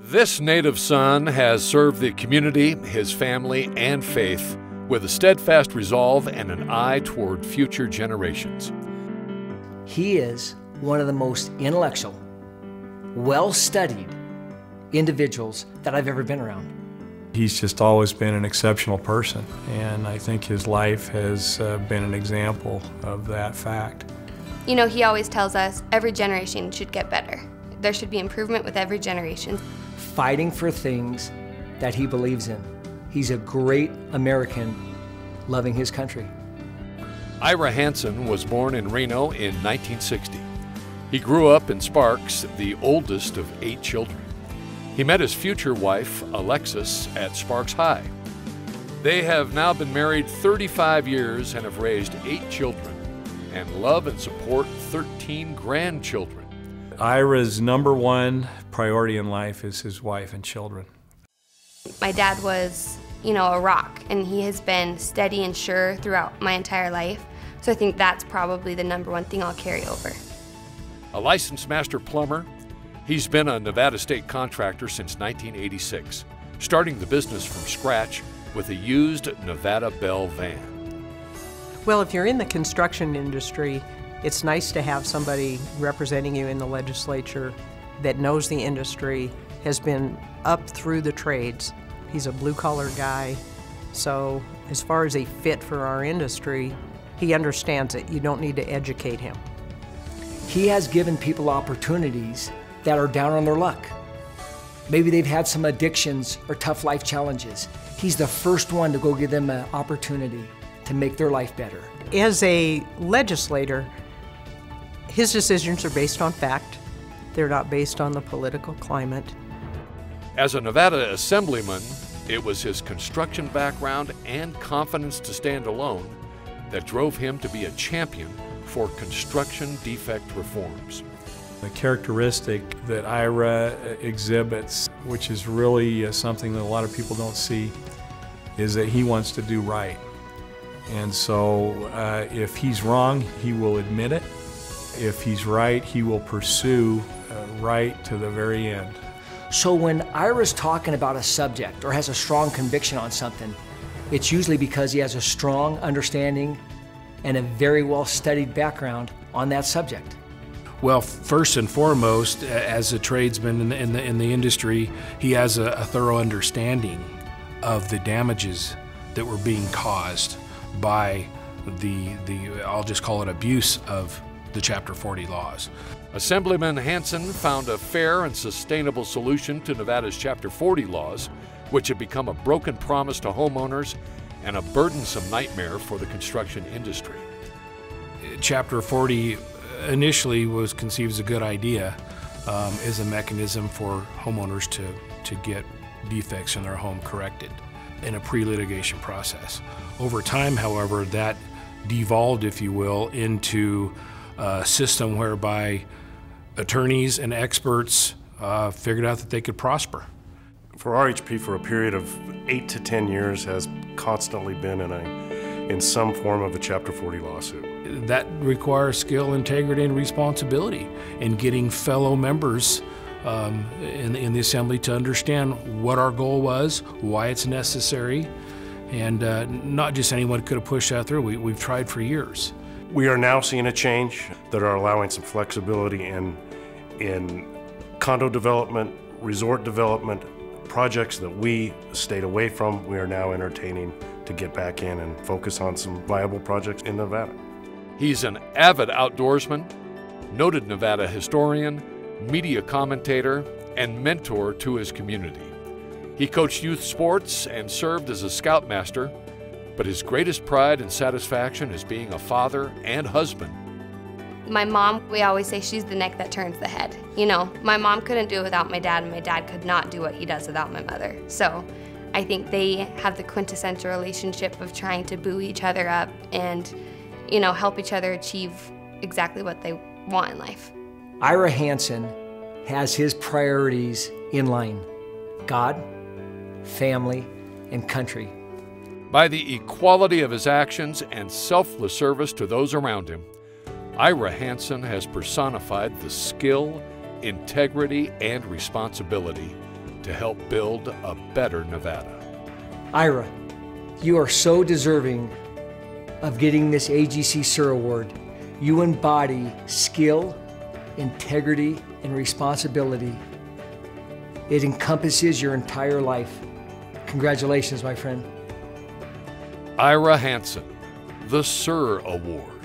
This native son has served the community, his family, and faith with a steadfast resolve and an eye toward future generations. He is one of the most intellectual, well-studied individuals that I've ever been around. He's just always been an exceptional person, and I think his life has been an example of that fact. You know, he always tells us every generation should get better. There should be improvement with every generation. Fighting for things that he believes in. He's a great American loving his country. Ira Hansen was born in Reno in 1960. He grew up in Sparks, the oldest of 8 children. He met his future wife, Alexis, at Sparks High. They have now been married 35 years and have raised 8 children and love and support 13 grandchildren. Ira's #1 priority in life is his wife and children. My dad was, you know, a rock, and he has been steady and sure throughout my entire life. So I think that's probably the #1 thing I'll carry over. A licensed master plumber, he's been a Nevada state contractor since 1986, starting the business from scratch with a used Nevada Bell van. Well, if you're in the construction industry, it's nice to have somebody representing you in the legislature that knows the industry, has been up through the trades. He's a blue-collar guy, so as far as a fit for our industry, he understands it. You don't need to educate him. He has given people opportunities that are down on their luck. Maybe they've had some addictions or tough life challenges. He's the first one to go give them an opportunity to make their life better. As a legislator, his decisions are based on fact. They're not based on the political climate. As a Nevada assemblyman, it was his construction background and confidence to stand alone that drove him to be a champion for construction defect reforms. The characteristic that Ira exhibits, which is really something that a lot of people don't see, is that he wants to do right. And so if he's wrong, he will admit it. If he's right, he will pursue right to the very end. So when Ira's talking about a subject or has a strong conviction on something, it's usually because he has a strong understanding and a very well-studied background on that subject. Well, first and foremost, as a tradesman in the industry, he has a thorough understanding of the damages that were being caused by the I'll just call it abuse of the Chapter 40 laws. Assemblyman Hansen found a fair and sustainable solution to Nevada's Chapter 40 laws, which had become a broken promise to homeowners and a burdensome nightmare for the construction industry. Chapter 40 initially was conceived as a good idea as a mechanism for homeowners to get defects in their home corrected in a pre-litigation process. Over time, however, that devolved, if you will, into a system whereby attorneys and experts figured out that they could prosper. For RHP, for a period of 8 to 10 years, has constantly been in some form of a Chapter 40 lawsuit. That requires skill, integrity, and responsibility in getting fellow members in the Assembly to understand what our goal was, why it's necessary, and not just anyone could have pushed that through. We've tried for years. We are now seeing a change that are allowing some flexibility in condo development, resort development, projects that we stayed away from. We are now entertaining to get back in and focus on some viable projects in Nevada. He's an avid outdoorsman, noted Nevada historian, media commentator, and mentor to his community. He coached youth sports and served as a scoutmaster, but his greatest pride and satisfaction is being a father and husband. My mom, we always say she's the neck that turns the head. You know, my mom couldn't do it without my dad, and my dad could not do what he does without my mother. So I think they have the quintessential relationship of trying to buoy each other up and, you know, help each other achieve exactly what they want in life. Ira Hansen has his priorities in line: God, family, and country. By the equality of his actions and selfless service to those around him, Ira Hansen has personified the skill, integrity, and responsibility to to help build a better Nevada. Ira, you are so deserving of getting this AGC SIR Award. You embody skill, integrity, and responsibility. It encompasses your entire life. Congratulations, my friend. Ira Hansen, the SIR Award.